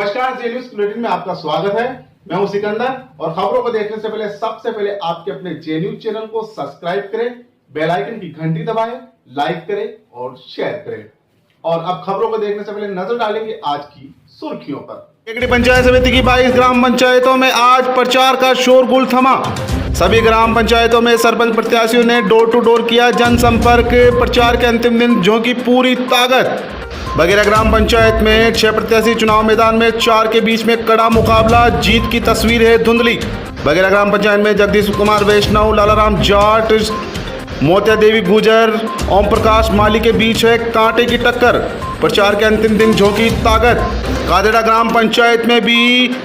नमस्कार, जे news bulletin में आपका स्वागत है। मैं हूं सिकंदर और खबरों को देखने से पहले सबसे पहले आपके अपने जे न्यूज चैनल को सब्सक्राइब करें, बेल आइकन की घंटी दबाएं, लाइक करें और शेयर करें। और अब खबरों को देखने से पहले नजर डालेंगे आज की सुर्खियों पर। केकड़ी पंचायत समिति की 22 ग्राम पंचायतों में आज प्रचार का शोरगुल थमा। सभी ग्राम पंचायतों में सरपंच प्रत्याशियों ने डोर टू डोर किया जनसंपर्क। प्रचार के अंतिम दिन झोंकी पूरी ताकत। बगेरा ग्राम पंचायत में 6 प्रत्याशी चुनाव मैदान में, 4 के बीच में कड़ा मुकाबला, जीत की तस्वीर है धुंधली। बगेरा ग्राम पंचायत में जगदीश कुमार वैष्णव, लालाराम जाट, मोतिया देवी गुजर, ओम प्रकाश माली के बीच है कांटे की टक्कर। प्रचार के अंतिम दिन झोंकी ताकत। कादेड़ा ग्राम पंचायत में भी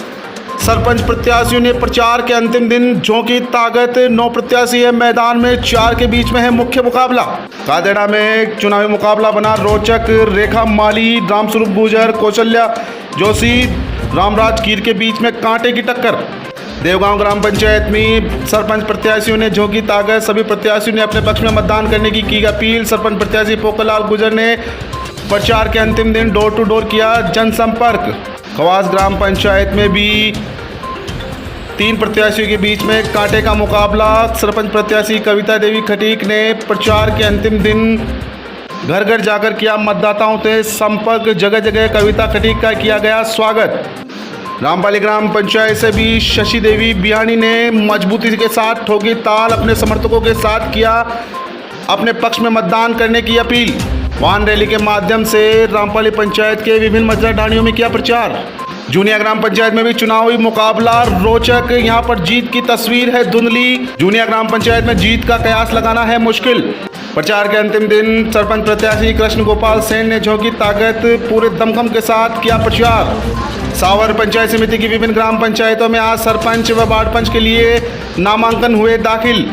सरपंच प्रत्याशियों ने प्रचार के अंतिम दिन झोंकी ताकत। 9 प्रत्याशी है मैदान में, 4 के बीच में है मुख्य मुकाबला। कादेड़ा में चुनावी मुकाबला बना रोचक। रेखा माली, रामस्वरूप गुजर, कौशल्या जोशी, रामराज कीर के बीच में कांटे की टक्कर। देवगांव ग्राम पंचायत में सरपंच प्रत्याशियों ने झोंकी ताकत। सभी प्रत्याशियों ने अपने पक्ष में मतदान करने की अपील। सरपंच प्रत्याशी पोखरलाल गुजर ने प्रचार के अंतिम दिन डोर टू डोर किया जनसंपर्क। खवास ग्राम पंचायत में भी 3 प्रत्याशियों के बीच में कांटे का मुकाबला। सरपंच प्रत्याशी कविता देवी खटीक ने प्रचार के अंतिम दिन घर घर जाकर किया मतदाताओं से संपर्क। जगह जगह कविता खटीक का किया गया स्वागत। रामपाली ग्राम पंचायत से भी शशि देवी बिहानी ने मजबूती के साथ ठोकी ताल। अपने समर्थकों के साथ किया अपने पक्ष में मतदान करने की अपील। वाहन रैली के माध्यम से रामपाली पंचायत के विभिन्न मतदान ढाणियों में किया प्रचार। जूनिया ग्राम पंचायत में भी चुनावी मुकाबला रोचक। यहां पर जीत की तस्वीर है धुंधली। जूनिया ग्राम पंचायत में जीत का कयास लगाना है मुश्किल। प्रचार के अंतिम दिन सरपंच प्रत्याशी कृष्ण गोपाल सेन ने झोंकी ताकत। पूरे दमखम के साथ किया प्रचार। सावर पंचायत समिति की विभिन्न ग्राम पंचायतों में आज सरपंच व वार्ड पंच के लिए नामांकन हुए दाखिल।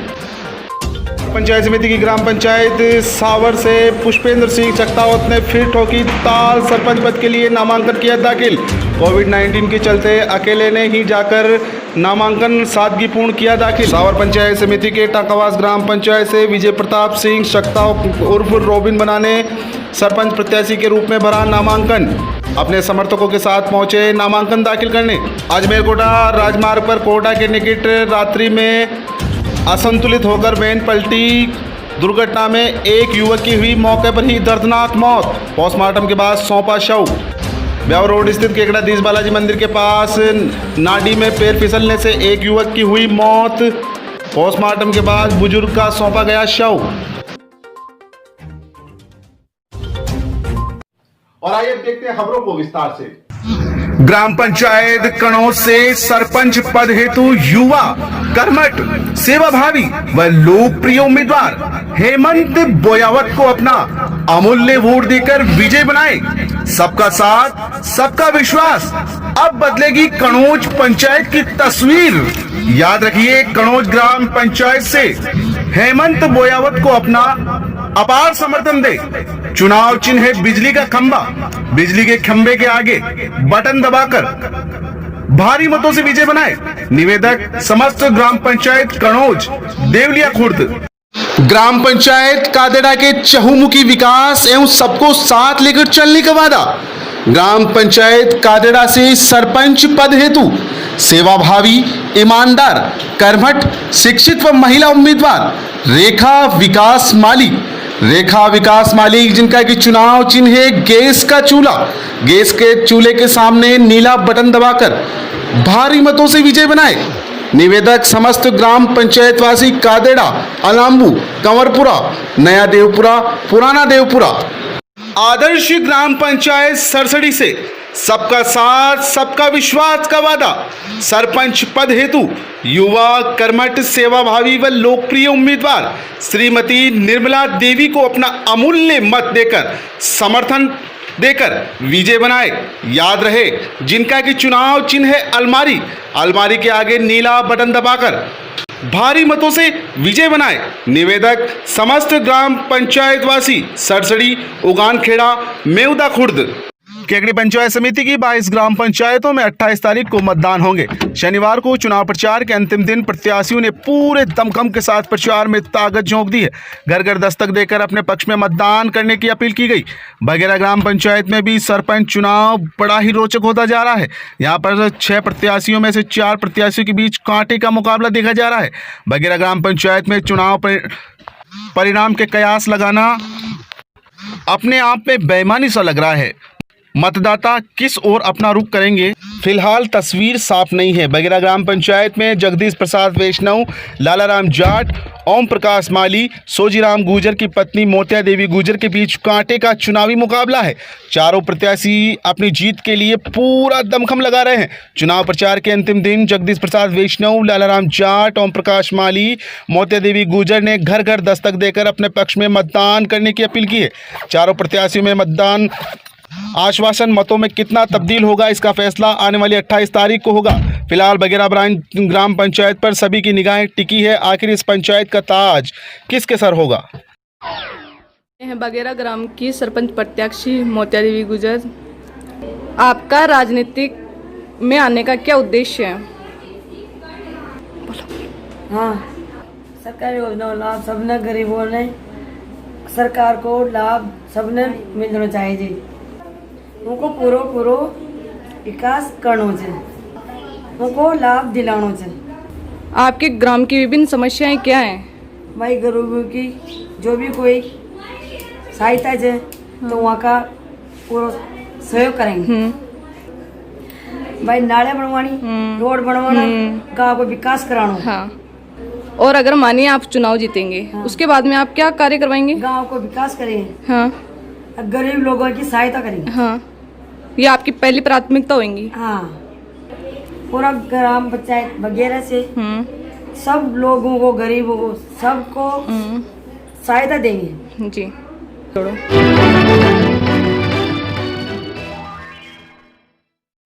पंचायत समिति की ग्राम पंचायत सावर से पुष्पेंद्र सिंह चक्तावत ने फिर ठोकी ताल। सरपंच पद के लिए नामांकन किया दाखिल। कोविड-19 के चलते अकेले ने ही जाकर नामांकन सादगीपूर्ण किया दाखिल। सावर पंचायत समिति के टाकावास ग्राम पंचायत से विजय प्रताप सिंह चक्तावत उर्फ रोबिन बना ने सरपंच प्रत्याशी के रूप में भरा नामांकन। अपने समर्थकों के साथ पहुंचे नामांकन दाखिल करने। अजमेर कोटा राजमार्ग पर कोटा के निकट रात्रि में असंतुलित होकर वैन पलटी। दुर्घटना में एक युवक की हुई मौके पर ही दर्दनाक मौत। पोस्टमार्टम के बाद सौंपा शव। ब्यावर रोड स्थित केकड़ाधीश बालाजी मंदिर के पास नाडी में पैर फिसलने से एक युवक की हुई मौत। पोस्टमार्टम के बाद बुजुर्ग का सौंपा गया शव। और आइए देखते हैं खबरों को विस्तार से। ग्राम पंचायत कनौज से सरपंच पद हेतु युवा, कर्मठ, सेवाभावी व लोकप्रिय उम्मीदवार हेमंत बोयावत को अपना अमूल्य वोट देकर विजय बनाए। सबका साथ, सबका विश्वास। अब बदलेगी कनौज पंचायत की तस्वीर। याद रखिए, कनौज ग्राम पंचायत से हेमंत बोयावत को अपना अपार समर्थन दे। चुनाव चिन्ह है बिजली का खंबा। बिजली के खंबे के आगे बटन दबाकर भारी मतों से विजय बनाए। निवेदक समस्त ग्राम पंचायत कनौज देवलिया खुर्द। ग्राम पंचायत कादेड़ा के चहुमुखी विकास एवं सबको साथ लेकर चलने का वादा। ग्राम पंचायत कादेड़ा से सरपंच पद हेतु सेवाभावी, ईमानदार, कर्मठ, शिक्षित व महिला उम्मीदवार रेखा विकास माली। रेखा विकास माली जिनका कि चुनाव चिन्ह है गैस का चूल्हा। गैस के चूल्हे के सामने नीला बटन दबाकर भारी मतों से विजय बनाए। निवेदक समस्त ग्राम पंचायत वासी कादेड़ा, अलाम्बू, कंवरपुरा, नया देवपुरा, पुराना देवपुरा। आदर्श ग्राम पंचायत सरसड़ी से सबका साथ, सबका विश्वास का वादा। सरपंच पद हेतु युवा, कर्मठ, सेवाभावी व लोकप्रिय उम्मीदवार श्रीमती निर्मला देवी को अपना अमूल्य मत देकर समर्थन देकर विजय बनाए। याद रहे, जिनका कि चुनाव चिन्ह है अलमारी। अलमारी के आगे नीला बटन दबाकर भारी मतों से विजय बनाए। निवेदक समस्त ग्राम पंचायत वासी सरसड़ी, उगान खेड़ा, मेवदा खुर्द। केकड़ी पंचायत समिति की 22 ग्राम पंचायतों में 28 तारीख को मतदान होंगे। शनिवार को चुनाव प्रचार के अंतिम दिन प्रत्याशियों ने पूरे दमखम के साथ प्रचार में ताकत झोंक दी है। घर घर दस्तक देकर अपने पक्ष में मतदान करने की अपील की गई। बघेरा ग्राम पंचायत में भी सरपंच चुनाव बड़ा ही रोचक होता जा रहा है। यहाँ पर 6 प्रत्याशियों में से 4 प्रत्याशियों के बीच कांटे का मुकाबला देखा जा रहा है। बघेरा ग्राम पंचायत में चुनाव परिणाम के कयास लगाना अपने आप में बेईमानी सा लग रहा है। मतदाता किस ओर अपना रुख करेंगे, फिलहाल तस्वीर साफ नहीं है। बघेरा ग्राम पंचायत में जगदीश प्रसाद वैष्णव, लालाराम जाट, ओम प्रकाश माली, सोजीराम गुर्जर की पत्नी मोतिया देवी गुर्जर के बीच कांटे का चुनावी मुकाबला है। चारों प्रत्याशी अपनी जीत के लिए पूरा दमखम लगा रहे हैं। चुनाव प्रचार के अंतिम दिन जगदीश प्रसाद वैष्णव, लालाराम जाट, ओम प्रकाश माली, मोतिया देवी गुर्जर ने घर घर दस्तक देकर अपने पक्ष में मतदान करने की अपील की है। चारों प्रत्याशियों में मतदान आश्वासन मतों में कितना तब्दील होगा, इसका फैसला आने वाली 28 तारीख को होगा। फिलहाल बघेरा ग्राम पंचायत पर सभी की निगाहें टिकी है। आखिर इस पंचायत का ताज किसके सर होगा? बघेरा ग्राम की सरपंच प्रत्याशी मोतिया देवी गुर्जर। आपका राजनीतिक में आने का क्या उद्देश्य है? हाँ, सरकारी योजना लाभ सबने गरीबों ने सरकार को लाभ सबने मिलना चाहिए जी। उनको पूरो विकास करना चाहिए, उनको लाभ दिलाना चाहिए। आपके ग्राम की विभिन्न समस्याएं क्या हैं? भाई गरीबों की जो भी कोई सहायता है तो वहाँ का पूरा सहयोग करेंगे। भाई नाले बनवानी, रोड बनवाना, गाँव को विकास कराना। हाँ। और अगर मानिए आप चुनाव जीतेंगे, उसके बाद में आप क्या कार्य करवाएंगे? गाँव को विकास करेंगे। हाँ। गरीब लोगों की सहायता करेंगे। हाँ, ये आपकी पहली प्राथमिकता होगी। हाँ, पूरा ग्राम पंचायत बघेरा से सब लोगों को, गरीबों को, सबको सहायता देंगे जी।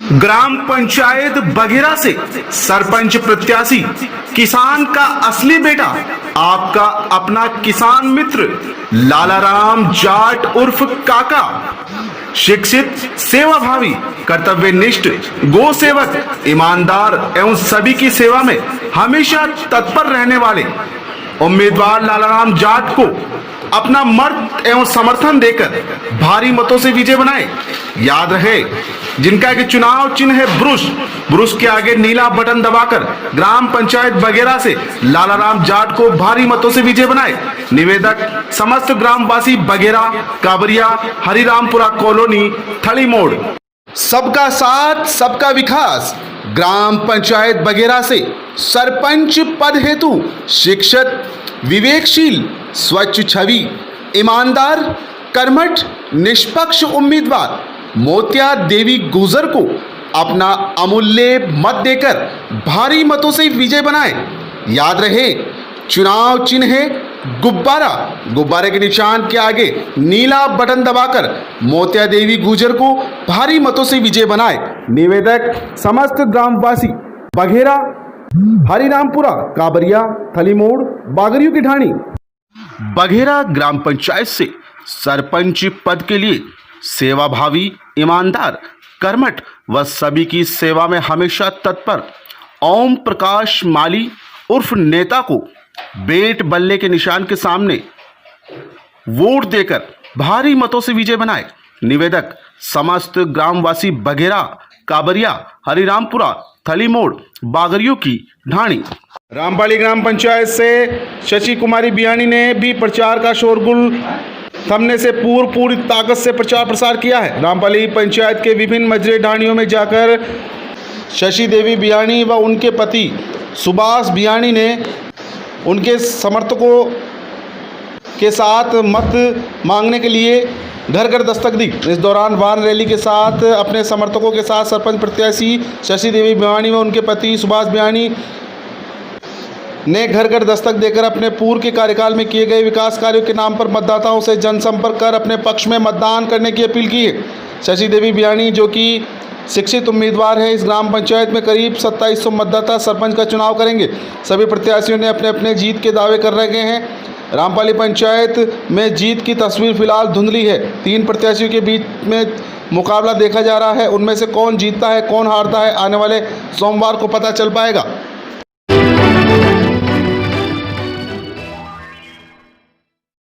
ग्राम पंचायत बघेरा से सरपंच प्रत्याशी, किसान का असली बेटा, आपका अपना किसान मित्र लालाराम जाट उर्फ काका, शिक्षित, सेवाभावी, कर्तव्यनिष्ठ, गो सेवक, ईमानदार एवं सभी की सेवा में हमेशा तत्पर रहने वाले उम्मीदवार लालाराम जाट को अपना मत एवं समर्थन देकर भारी मतों से विजय बनाए। याद रहे, जिनका कि चुनाव चिन्ह है ब्रुश के आगे नीला बटन दबाकर ग्राम पंचायत बघेरा से लालाराम जाट को भारी मतों से विजय बनाए। निवेदक समस्त ग्रामवासी बघेरा, काबरिया, हरिरामपुरा कॉलोनी, थली मोड़। सबका साथ सबका विकास। ग्राम पंचायत बघेरा से सरपंच पद हेतु शिक्षित, विवेकशील, स्वच्छ छवि, ईमानदार, कर्मठ, निष्पक्ष उम्मीदवार मोतिया देवी गुर्जर को अपना अमूल्य मत देकर भारी मतों से विजय बनाए। याद रहे, चुनाव चिन्ह है गुब्बारे के निशान के आगे नीला बटन दबाकर मोतिया देवी गुर्जर को भारी मतों से विजय बनाए। निवेदक समस्त ग्रामवासी बघेरा, हरिरामपुरा, काबरिया, थली मोड़, बागरियों की ढाणी। बघेरा ग्राम पंचायत से सरपंच पद के लिए सेवाभावी, ईमानदार, कर्मठ व सभी की सेवा में हमेशा तत्पर ओम प्रकाश माली उर्फ नेता को बेट बल्ले के निशान के सामने वोट देकर भारी मतों से विजय बनाए। निवेदक समस्त ग्रामवासी बघेरा, काबरिया, हरिरामपुरा, थली मोड़, बागरियों की ढाणी। रामपाली ग्राम पंचायत से शशि कुमारी बियानी ने भी प्रचार का शोरगुल थमने से पूरी ताकत से प्रचार प्रसार किया है। रामपाली पंचायत के विभिन्न मजरे ढाणियों में जाकर शशि देवी बियानी व उनके पति सुभाष बियानी ने उनके समर्थकों के साथ मत मांगने के लिए घर घर दस्तक दी। इस दौरान वाहन रैली के साथ अपने समर्थकों के साथ सरपंच प्रत्याशी शशि देवी बियानी व उनके पति सुभाष बियानी ने घर घर दस्तक देकर अपने पूर्व के कार्यकाल में किए गए विकास कार्यों के नाम पर मतदाताओं से जनसंपर्क कर अपने पक्ष में मतदान करने की अपील की है। शशि देवी बियानी, जो कि शिक्षित उम्मीदवार है, इस ग्राम पंचायत में करीब 2700 मतदाता सरपंच का चुनाव करेंगे। सभी प्रत्याशियों ने अपने अपने जीत के दावे कर रखे हैं। रामपाली पंचायत में जीत की तस्वीर फिलहाल धुंधली है। 3 प्रत्याशियों के बीच में मुकाबला देखा जा रहा है। उनमें से कौन जीतता है, कौन हारता है, आने वाले सोमवार को पता चल पाएगा।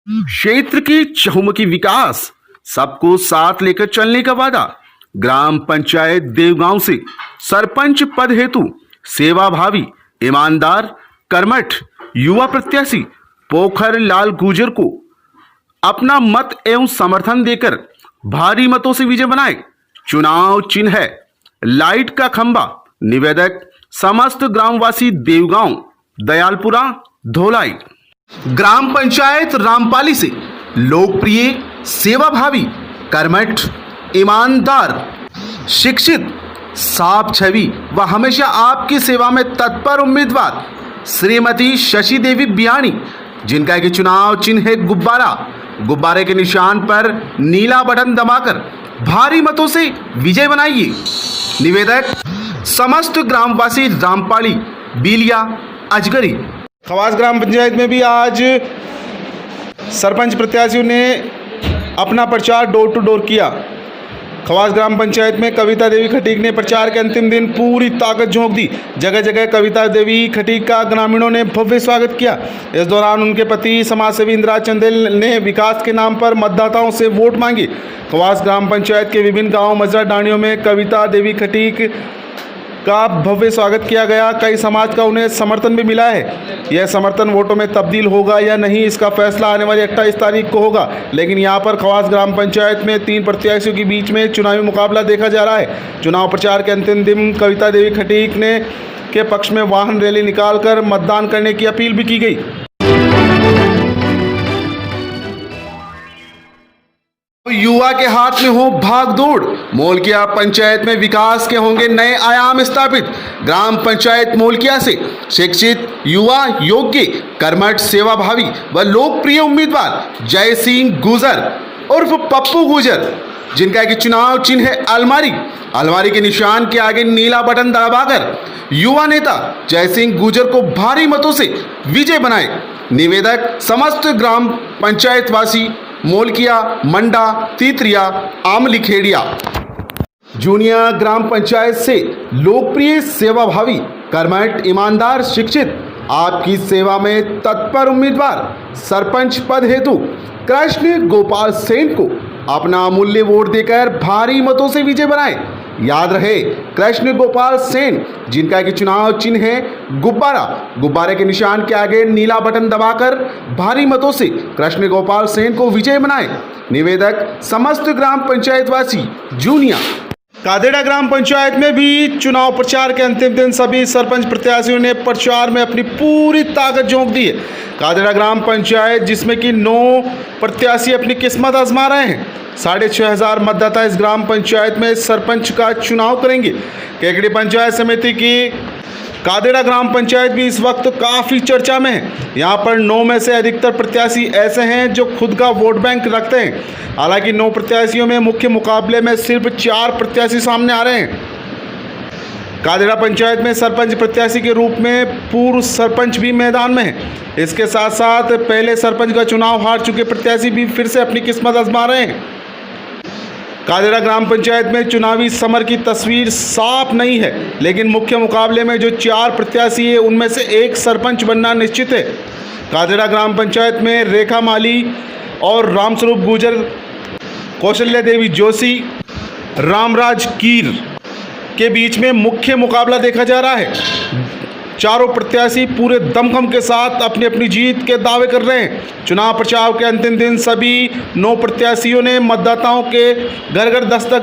क्षेत्र की चहुमुखी विकास, सबको साथ लेकर चलने का वादा। ग्राम पंचायत देवगांव से सरपंच पद हेतु सेवाभावी, ईमानदार, कर्मठ युवा प्रत्याशी पोखर लाल गुर्जर को अपना मत एवं समर्थन देकर भारी मतों से विजय बनाए। चुनाव चिन्ह है लाइट का खंबा। निवेदक समस्त ग्रामवासी देवगांव, दयालपुरा, धोलाई। ग्राम पंचायत रामपाली से लोकप्रिय, सेवाभावी, कर्मठ, ईमानदार, शिक्षित, साफ छवि व हमेशा आपकी सेवा में तत्पर उम्मीदवार श्रीमती शशि देवी बियाणी, जिनका कि चुनाव चिन्ह है गुब्बारा। गुब्बारे के निशान पर नीला बटन दबाकर भारी मतों से विजय बनाइए। निवेदक समस्त ग्रामवासी रामपाली, बीलिया, अजगरी। खवास ग्राम पंचायत में भी आज सरपंच प्रत्याशियों ने अपना प्रचार डोर टू डोर किया। खवास ग्राम पंचायत में कविता देवी खटीक ने प्रचार के अंतिम दिन पूरी ताकत झोंक दी। जगह जगह कविता देवी खटीक का ग्रामीणों ने भव्य स्वागत किया। इस दौरान उनके पति समाजसेवी इंदिरा चंदेल ने विकास के नाम पर मतदाताओं से वोट मांगे। खवास ग्राम पंचायत के विभिन्न गांव मजरा डाणियों में कविता देवी खटीक का भव्य स्वागत किया गया। कई समाज का उन्हें समर्थन भी मिला है। यह समर्थन वोटों में तब्दील होगा या नहीं, इसका फैसला आने वाली 28 तारीख को होगा। लेकिन यहां पर खवास ग्राम पंचायत में 3 प्रत्याशियों के बीच में चुनावी मुकाबला देखा जा रहा है। चुनाव प्रचार के अंतिम दिन कविता देवी खटीक ने के पक्ष में वाहन रैली निकालकर मतदान करने की अपील भी की गई। युवा के हाथ में हो भाग दौड़। मोलकिया पंचायत में विकास के होंगे नए आयाम स्थापित। ग्राम पंचायत मोलकिया से शिक्षित, युवा, योग्य, कर्मठ, सेवाभावी व लोकप्रिय उम्मीदवार जय सिंह गुजर उर्फ पप्पू गुजर, जिनका कि चुनाव चिन्ह है अलमारी। अलमारी के निशान के आगे नीला बटन दबाकर युवा नेता जय सिंह गुजर को भारी मतों से विजय बनाए। निवेदक समस्त ग्राम पंचायत वासी मोलकिया, मंडा, तीतरिया, आमलीखेड़िया। जूनिया ग्राम पंचायत से लोकप्रिय, सेवाभावी, कर्मठ, ईमानदार, शिक्षित, आपकी सेवा में तत्पर उम्मीदवार सरपंच पद हेतु कृष्ण गोपाल सेन को अपना अमूल्य वोट देकर भारी मतों से विजय बनाए। याद रहे, कृष्ण गोपाल सेन, जिनका कि चुनाव चिन्ह है गुब्बारा। गुब्बारे के निशान के आगे नीला बटन दबाकर भारी मतों से कृष्ण गोपाल सेन को विजय बनाए। निवेदक समस्त ग्राम पंचायत वासी जूनिया। कादेड़ा ग्राम पंचायत में भी चुनाव प्रचार के अंतिम दिन सभी सरपंच प्रत्याशियों ने प्रचार में अपनी पूरी ताकत झोंक दी है। कादेड़ा ग्राम पंचायत, जिसमें कि 9 प्रत्याशी अपनी किस्मत आजमा रहे हैं। 6500 मतदाता इस ग्राम पंचायत में सरपंच का चुनाव करेंगे। केकड़ी पंचायत समिति की कादेड़ा ग्राम पंचायत भी इस वक्त काफ़ी चर्चा में है। यहाँ पर 9 में से अधिकतर प्रत्याशी ऐसे हैं जो खुद का वोट बैंक रखते हैं। हालांकि 9 प्रत्याशियों में मुख्य मुकाबले में सिर्फ 4 प्रत्याशी सामने आ रहे हैं। कादेड़ा पंचायत में सरपंच प्रत्याशी के रूप में पूर्व सरपंच भी मैदान में है। इसके साथ साथ पहले सरपंच का चुनाव हार चुके प्रत्याशी भी फिर से अपनी किस्मत आजमा रहे हैं। कादेड़ा ग्राम पंचायत में चुनावी समर की तस्वीर साफ नहीं है, लेकिन मुख्य मुकाबले में जो 4 प्रत्याशी है उनमें से एक सरपंच बनना निश्चित है। कादेड़ा ग्राम पंचायत में रेखा माली और रामस्वरूप गुजर, कौशल्या देवी जोशी, रामराज कीर के बीच में मुख्य मुकाबला देखा जा रहा है। चारों प्रत्याशी पूरे दमखम के साथ अपनी अपनी जीत के दावे कर रहे हैं। चुनाव प्रचार के अंतिम दिन सभी 9 प्रत्याशियों ने मतदाताओं के घर घर दस्तक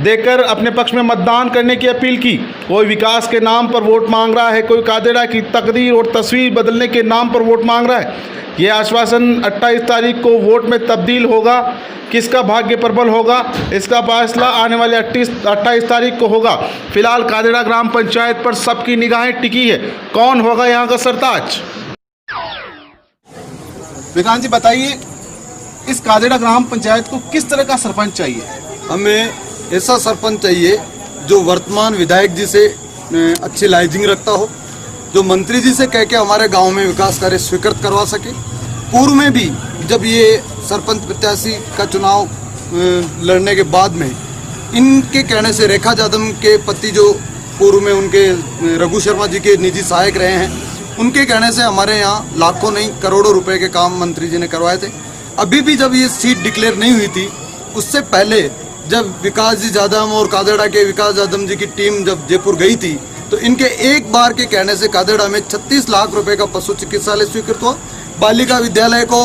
देकर अपने पक्ष में मतदान करने की अपील की। कोई विकास के नाम पर वोट मांग रहा है, कोई कादेड़ा की तकदीर और तस्वीर बदलने के नाम पर वोट मांग रहा है। यह आश्वासन 28 तारीख को वोट में तब्दील होगा। किसका भाग्य प्रबल होगा, इसका फैसला आने वाले 28 तारीख को होगा। फिलहाल कादेड़ा ग्राम पंचायत पर सबकी निगाहें टिकी है। कौन होगा यहाँ का सरताज? विक्रांत जी बताइए, इस कादेड़ा ग्राम पंचायत को किस तरह का सरपंच चाहिए? हमें ऐसा सरपंच चाहिए जो वर्तमान विधायक जी से अच्छी लाइजिंग रखता हो, जो मंत्री जी से कह के हमारे गांव में विकास कार्य स्वीकृत करवा सके। पूर्व में भी जब ये सरपंच प्रत्याशी का चुनाव लड़ने के बाद में इनके कहने से रेखा जादव के पति जो पूर्व में उनके रघु शर्मा जी के निजी सहायक रहे हैं, उनके कहने से हमारे यहाँ लाखों नहीं करोड़ों रुपए के काम मंत्री जी ने करवाए थे। अभी भी जब ये सीट डिक्लेयर नहीं हुई थी, उससे पहले जब विकास जी जादव और कादेड़ा के विकास जादव जी की टीम जब जयपुर गई थी, तो इनके एक बार के कहने से कादेड़ा में 36 लाख रुपए का पशु चिकित्सालय स्वीकृत हुआ, बालिका विद्यालय को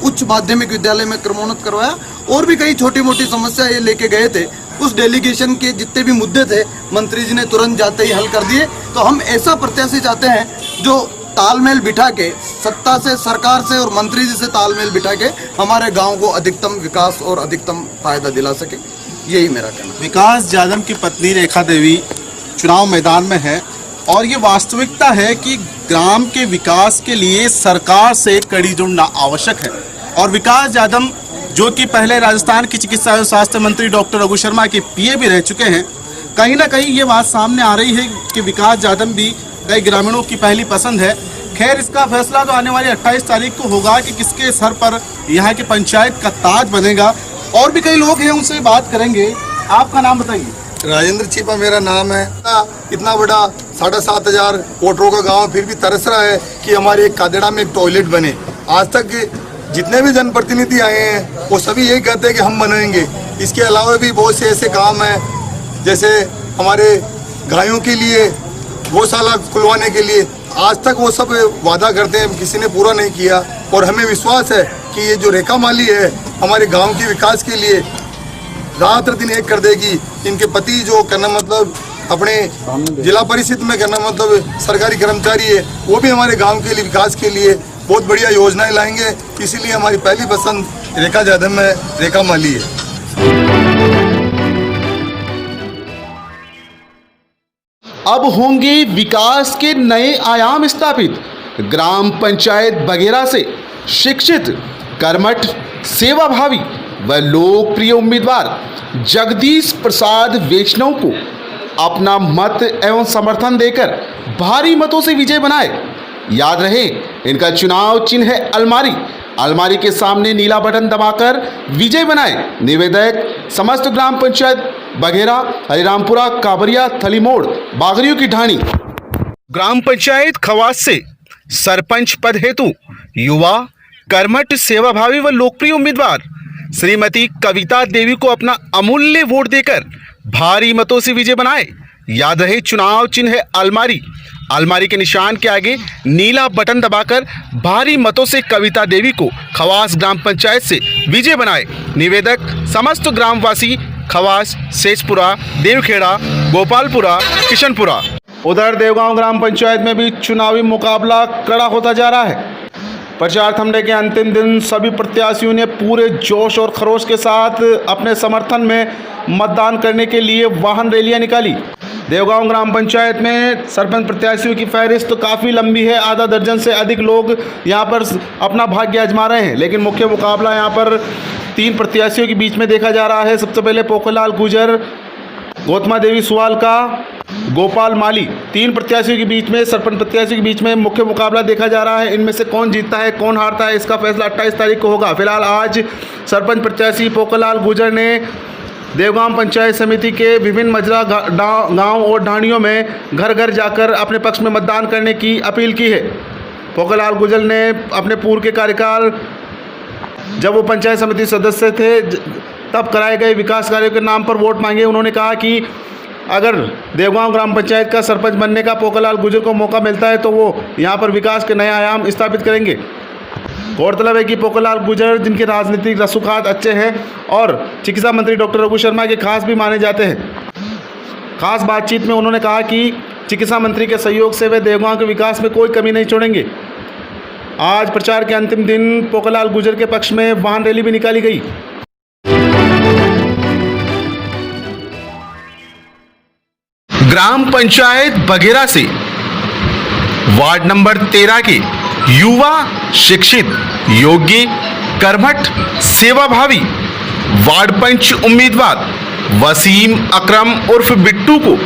उच्च माध्यमिक विद्यालय में क्रमोन्नत करवाया, और भी कई छोटी मोटी समस्या ये लेके गए थे। उस डेलीगेशन के जितने भी मुद्दे थे मंत्री जी ने तुरंत जाते ही हल कर दिए। तो हम ऐसा प्रत्याशी चाहते हैं जो तालमेल बिठा के सत्ता से, सरकार से और मंत्री जी से तालमेल बिठा के हमारे गांव को अधिकतम विकास और अधिकतम फायदा दिला सके। यही मेरा कहना। विकास जादव की पत्नी रेखा देवी चुनाव मैदान में है और ये वास्तविकता है कि ग्राम के विकास के लिए सरकार से कड़ी जुड़ना आवश्यक है। और विकास जादव जो कि पहले राजस्थान की चिकित्सा एवं स्वास्थ्य मंत्री डॉक्टर रघु शर्मा के पीए भी रह चुके हैं, कहीं ना कहीं ये बात सामने आ रही है कि विकास जादव भी कई ग्रामीणों की पहली पसंद है। खैर, इसका फैसला तो आने वाली 28 तारीख को होगा कि किसके सर पर यहाँ की पंचायत का ताज बनेगा। और भी कई लोग हैं, उनसे बात करेंगे। आपका नाम बताइए। राजेंद्र छिपा मेरा नाम है। इतना बड़ा 7,500 वोटरों का गांव फिर भी तरस रहा है कि हमारे एक कादेड़ा में एक टॉयलेट बने। आज तक जितने भी जनप्रतिनिधि आए हैं वो सभी यही कहते हैं कि हम बनाएंगे। इसके अलावा भी बहुत से ऐसे काम हैं, जैसे हमारे गायों के लिए गौशाला खुलवाने के लिए। आज तक वो सब वादा करते हैं, किसी ने पूरा नहीं किया। और हमें विश्वास है कि ये जो रेखा माली है हमारे गांव के विकास के लिए रात दिन एक कर देगी। इनके पति जो करना मतलब अपने जिला परिषद में करना मतलब सरकारी कर्मचारी है, वो भी हमारे गांव के लिए विकास के लिए बहुत बढ़िया योजनाएं लाएंगे। इसीलिए हमारी पहली पसंद रेखा जादव में रेखा माली है। अब होंगे विकास के नए आयाम स्थापित। ग्राम पंचायत बघेरा से शिक्षित, कर्मठ, सेवाभावी व लोकप्रिय उम्मीदवार जगदीश प्रसाद वैष्णव को अपना मत एवं समर्थन देकर भारी मतों से विजय बनाए। याद रहे, इनका चुनाव चिन्ह है अलमारी। अलमारी के सामने नीला बटन दबाकर विजय बनाए। निवेदक समस्त ग्राम पंचायत बघेरा, हरिरामपुरा, काबरिया, थलीमोड़, बागरियों की ढाणी। ग्राम पंचायत खवास से सरपंच पद हेतु युवा, कर्मठ, सेवाभावी व लोकप्रिय उम्मीदवार श्रीमती कविता देवी को अपना अमूल्य वोट देकर भारी मतों से विजय बनाए। याद रहे, चुनाव चिन्ह है अलमारी। अलमारी के निशान के आगे नीला बटन दबाकर भारी मतों से कविता देवी को खवास ग्राम पंचायत से विजय बनाए। निवेदक समस्त ग्रामवासी खवास, सेजपुरा, देवखेड़ा, गोपालपुरा, किशनपुरा। उधर देवगांव ग्राम पंचायत में भी चुनावी मुकाबला कड़ा होता जा रहा है। प्रचार थमने के अंतिम दिन सभी प्रत्याशियों ने पूरे जोश और खरोश के साथ अपने समर्थन में मतदान करने के लिए वाहन रैलियां निकाली। देवगांव ग्राम पंचायत में सरपंच प्रत्याशियों की फहरिस्त तो काफ़ी लंबी है। आधा दर्जन से अधिक लोग यहां पर अपना भाग्य आजमा रहे हैं, लेकिन मुख्य मुकाबला यहां पर 3 प्रत्याशियों के बीच में देखा जा रहा है। सबसे पहले पोखरलाल गुजर, गौतमा देवी सुवाल का, गोपाल माली, 3 प्रत्याशियों के बीच में, सरपंच प्रत्याशियों के बीच में मुख्य मुकाबला देखा जा रहा है। इनमें से कौन जीतता है, कौन हारता है, इसका फैसला 28 तारीख को होगा। फिलहाल आज सरपंच प्रत्याशी पोखरलाल गुजर ने देवगांव पंचायत समिति के विभिन्न मजरा गांव और ढाणियों में घर घर जाकर अपने पक्ष में मतदान करने की अपील की है। पोखरलाल गुजर ने अपने पूर्व के कार्यकाल जब वो पंचायत समिति सदस्य थे तब कराए गए विकास कार्यों के नाम पर वोट मांगे। उन्होंने कहा कि अगर देवगांव ग्राम पंचायत का सरपंच बनने का पोखरलाल गुजर को मौका मिलता है तो वो यहाँ पर विकास के नए आयाम स्थापित करेंगे। गौरतलब है कि पोखरलाल गुजर जिनके राजनीतिक रसूखात अच्छे हैं और चिकित्सा मंत्री डॉक्टर रघु शर्मा के खास भी माने जाते हैं। खास बातचीत में उन्होंने कहा कि चिकित्सा मंत्री के सहयोग से वे देवगांव के विकास में कोई कमी नहीं छोड़ेंगे। आज प्रचार के अंतिम दिन पोखरलाल गुजर के पक्ष में वाहन रैली भी निकाली गई। ग्राम पंचायत बघेरा से वार्ड नंबर 13 के युवा, शिक्षित, योग्य, कर्मठ, सेवाभावी वार्ड पंच उम्मीदवार वसीम अकरम उर्फ बिट्टू को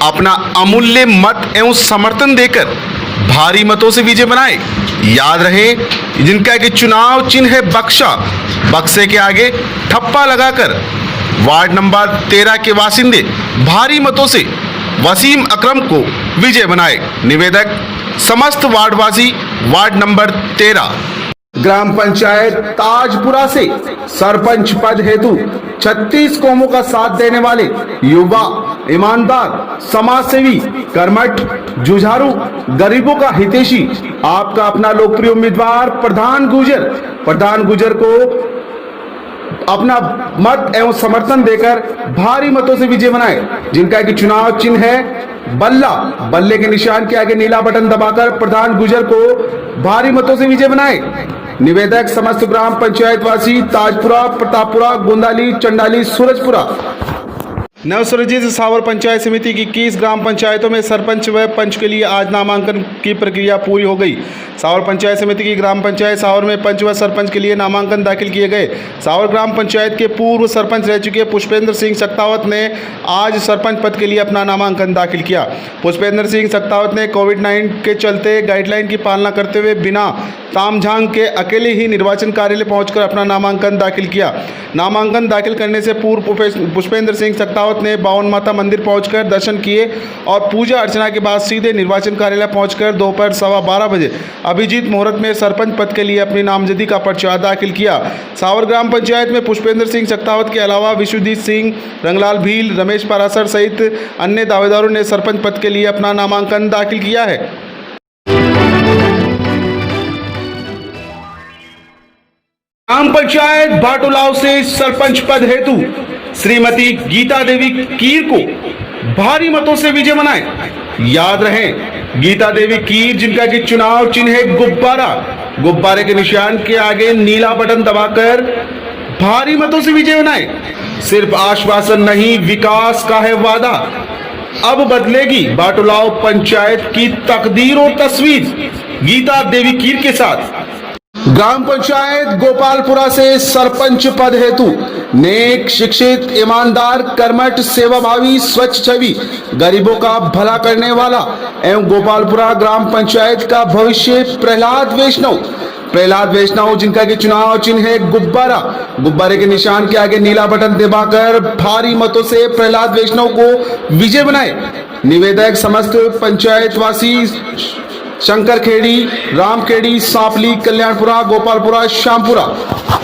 अपना अमूल्य मत एवं समर्थन देकर भारी मतों से विजय बनाए। याद रहे जिनका कि चुनाव चिन्ह है बक्सा, बक्से के आगे ठप्पा लगाकर वार्ड नंबर 13 के वासिंदे भारी मतों से वसीम अकरम को विजय बनाए। निवेदक समस्त वार्डवासी वार्ड नंबर 13। ग्राम पंचायत ताजपुरा से सरपंच पद हेतु 36 कौमों का साथ देने वाले युवा, ईमानदार, समाजसेवी, कर्मठ, जुझारू, गरीबों का हितैषी आपका अपना लोकप्रिय उम्मीदवार प्रधान गुजर को अपना मत एवं समर्थन देकर भारी मतों से विजय बनाए। जिनका कि चुनाव चिन्ह है बल्ला, बल्ले के निशान के आगे नीला बटन दबाकर प्रधान गुजर को भारी मतों से विजय बनाए। निवेदक समस्त ग्राम पंचायत वासी ताजपुरा, प्रतापपुरा, गोंदाली, चंडाली, सूरजपुरा। नवसृजित सावर पंचायत समिति की 21 ग्राम पंचायतों में सरपंच व पंच के लिए आज नामांकन की प्रक्रिया पूरी हो गई। सावर पंचायत समिति की ग्राम पंचायत सावर में पंच व सरपंच के लिए नामांकन दाखिल किए गए। सावर ग्राम पंचायत के पूर्व सरपंच रह चुके पुष्पेंद्र सिंह सक्तावत ने आज सरपंच पद के लिए अपना नामांकन दाखिल किया। पुष्पेंद्र सिंह सक्तावत ने कोविड-19 के चलते गाइडलाइन की पालना करते हुए बिना तामझाम के अकेले ही निर्वाचन कार्यालय पहुंचकर अपना नामांकन दाखिल किया। नामांकन दाखिल करने से पूर्व पुष्पेंद्र सिंह सक्तावत ने 52 माता मंदिर पहुंचकर दर्शन किए और पूजा अर्चना के बाद सीधे निर्वाचन कार्यालय पहुंचकर दोपहर 12:15 बजे अभिजीत मुहूर्त में सरपंच पद के लिए अपनी नामजदगी का पर्चा दाखिल किया। सावर ग्राम पंचायत में पुष्पेंद्र सिंह सक्तावत के अलावा विश्वजीत सिंह, रंगलाल भील, रमेश पारासर सहित अन्य दावेदारों ने सरपंच पद के लिए अपना नामांकन दाखिल किया है। ग्राम पंचायत भाटुलाव से सरपंच पद हेतु श्रीमती गीता देवी कीर को भारी मतों से विजय बनाए। याद रहे गीता देवी कीर जिनका कि चुनाव चिन्ह है गुब्बारा, गुब्बारे के निशान के आगे नीला बटन दबाकर भारी मतों से विजय बनाए। सिर्फ आश्वासन नहीं, विकास का है वादा। अब बदलेगी भाटुलाव पंचायत की तकदीर और तस्वीर गीता देवी कीर के साथ। ग्राम पंचायत गोपालपुरा से सरपंच पद हेतु नेक, शिक्षित, ईमानदार, कर्मठ, सेवाभावी, स्वच्छ छवि, गरीबों का भला करने वाला एवं गोपालपुरा ग्राम पंचायत का भविष्य प्रहलाद वैष्णव जिनका कि चुनाव चिन्ह है गुब्बारा, गुब्बारे के निशान के आगे नीला बटन दबाकर भारी मतों से प्रहलाद वैष्णव को विजय बनाए। निवेदक समस्त पंचायतवासी शंकर खेड़ी, राम खेड़ी, सांपली, कल्याणपुरा, गोपालपुरा, श्यामपुरा।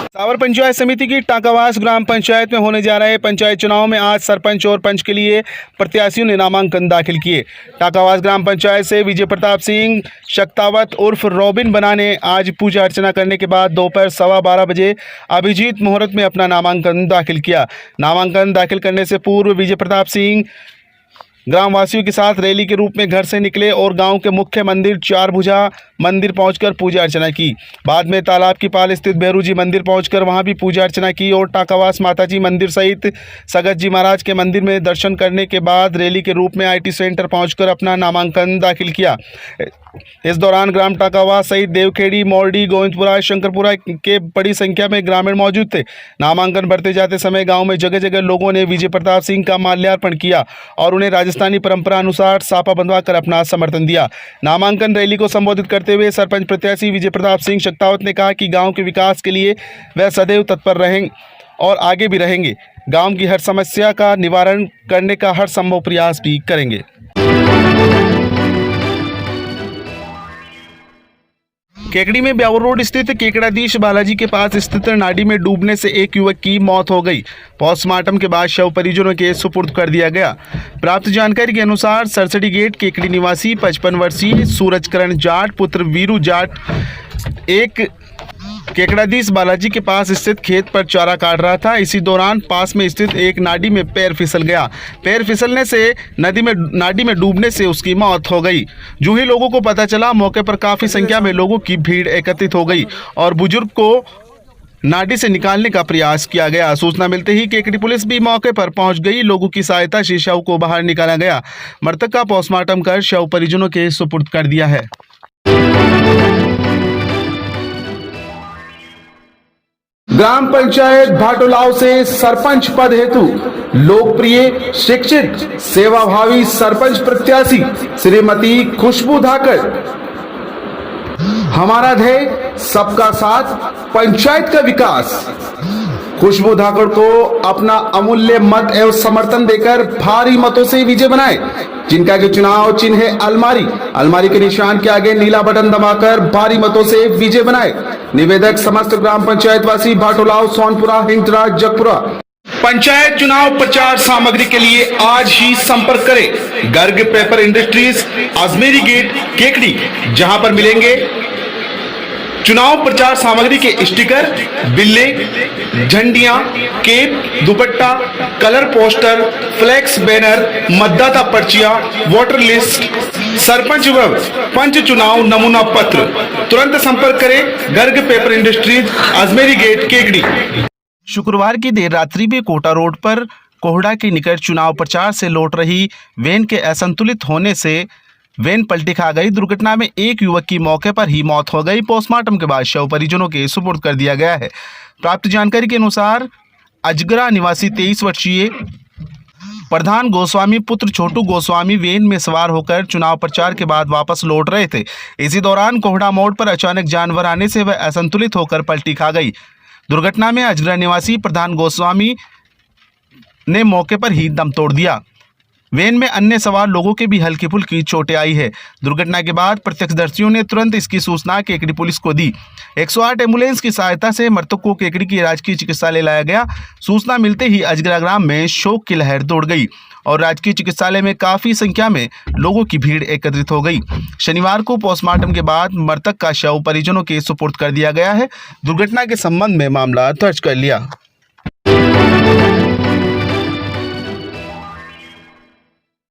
सावर पंचायत समिति की टाकावास ग्राम पंचायत में होने जा रहे पंचायत चुनाव में आज सरपंच और पंच के लिए प्रत्याशियों ने नामांकन दाखिल किए। टाकावास ग्राम पंचायत से विजय प्रताप सिंह सक्तावत उर्फ रॉबिन बना ने आज पूजा अर्चना करने के बाद दोपहर 12:15 बजे अभिजीत मुहूर्त में अपना नामांकन दाखिल किया। नामांकन दाखिल करने से पूर्व विजय प्रताप सिंह ग्रामवासियों के साथ रैली के रूप में घर से निकले और गांव के मुख्य मंदिर चार भुजा मंदिर पहुंचकर पूजा अर्चना की। बाद में तालाब की पाल स्थित भैरू जी मंदिर पहुंचकर वहां भी पूजा अर्चना की और टाकावास माताजी मंदिर सहित सगत जी महाराज के मंदिर में दर्शन करने के बाद रैली के रूप में IT सेंटर पहुंचकर अपना नामांकन दाखिल किया। इस दौरान ग्राम टाकावास सहित देवखेड़ी, मोरडी, गोविंदपुरा, शंकरपुरा के बड़ी संख्या में ग्रामीण मौजूद थे। नामांकन भरते जाते समय गांव में जगह जगह लोगों ने विजय प्रताप सिंह का माल्यार्पण किया और उन्हें राजस्थानी परंपरा अनुसार साफा बंधवाकर अपना समर्थन दिया। नामांकन रैली को संबोधित करते हुए सरपंच प्रत्याशी विजय प्रताप सिंह सक्तावत ने कहा कि गाँव के विकास के लिए वह सदैव तत्पर रहेंगे और आगे भी रहेंगे। गाँव की हर समस्या का निवारण करने का हर संभव प्रयास भी करेंगे। केकड़ी में ब्यावर रोड स्थित केकड़ाधीश बालाजी के पास स्थित नाडी में डूबने से एक युवक की मौत हो गई। पोस्टमार्टम के बाद शव परिजनों के सुपुर्द कर दिया गया। प्राप्त जानकारी के अनुसार सरसड़ी गेट केकड़ी निवासी 55 वर्षीय सूरजकरण जाट पुत्र वीरू जाट एक केकड़ाधीश बालाजी के पास स्थित खेत पर चारा काट रहा था। इसी दौरान पास में स्थित एक नाडी में पैर फिसल गया। पैर फिसलने से नाडी में डूबने से उसकी मौत हो गई। जो ही लोगों को पता चला, मौके पर काफी संख्या में लोगों की भीड़ एकत्रित हो गई और बुजुर्ग को नाडी से निकालने का प्रयास किया गया। सूचना मिलते ही केकड़ी पुलिस भी मौके पर पहुंच गई। लोगों की सहायता से शव को बाहर निकाला गया। मृतक का पोस्टमार्टम कर शव परिजनों के सुपुर्द कर दिया है। ग्राम पंचायत भाटुलाव से सरपंच पद हेतु लोकप्रिय, शिक्षित, सेवाभावी सरपंच प्रत्याशी श्रीमती खुशबू धाकड़ हमारा ध्येय सबका साथ, पंचायत का विकास। खुशबू धाकड़ को अपना अमूल्य मत एवं समर्थन देकर भारी मतों से विजय बनाए, जिनका के चुनाव चिन्ह है अलमारी। अलमारी के निशान के आगे नीला बटन दबाकर भारी मतों से विजय बनाए। निवेदक समस्त ग्राम पंचायत वासी भाटोलाव, सोनपुरा, हिंटरा, जगपुरा। पंचायत चुनाव प्रचार सामग्री के लिए आज ही संपर्क करें Garg paper industries, Ajmeri gate, Kekri, जहां पर मिलेंगे चुनाव प्रचार सामग्री के स्टिकर, बिल्ले, झंडियां, केप, दुपट्टा, कलर पोस्टर, फ्लैक्स बैनर, मतदाता पर्चियां, वोटर लिस्ट, सरपंच व पंच चुनाव नमूना पत्र। तुरंत संपर्क करें Garg paper industries, Ajmeri gate, Kekri. शुक्रवार की देर रात्रि में कोटा रोड पर कोहड़ा के निकट चुनाव प्रचार से लौट रही वैन के असंतुलित होने से वैन पलटी खा गई। दुर्घटना में एक युवक की मौके पर ही मौत हो गई। पोस्टमार्टम के बाद शव परिजनों के सुपुर्द कर दिया गया है। प्राप्त जानकारी के अनुसार अजगरा निवासी 23 वर्षीय प्रधान गोस्वामी पुत्र छोटू गोस्वामी वैन में सवार होकर चुनाव प्रचार के बाद वापस लौट रहे थे। इसी दौरान कोहड़ा मोड़ पर अचानक जानवर आने से वह असंतुलित होकर पलटी खा गई। दुर्घटना में अजगरा निवासी प्रधान गोस्वामी ने मौके पर ही दम तोड़ दिया। वैन में अन्य सवार लोगों के भी हल्की फुल्की चोटें आई है। दुर्घटना के बाद प्रत्यक्षदर्शियों ने तुरंत इसकी सूचना केकड़ी पुलिस को दी। 108 एम्बुलेंस की सहायता से मृतक को केकड़ी की राजकीय चिकित्सालय लाया गया। सूचना मिलते ही अजगरा ग्राम में शोक की लहर दौड़ गई और राजकीय चिकित्सालय में काफी संख्या में लोगों की भीड़ एकत्रित हो गई। शनिवार को पोस्टमार्टम के बाद मृतक का शव परिजनों के सुपुर्द कर दिया गया है। दुर्घटना के संबंध में मामला दर्ज कर लिया।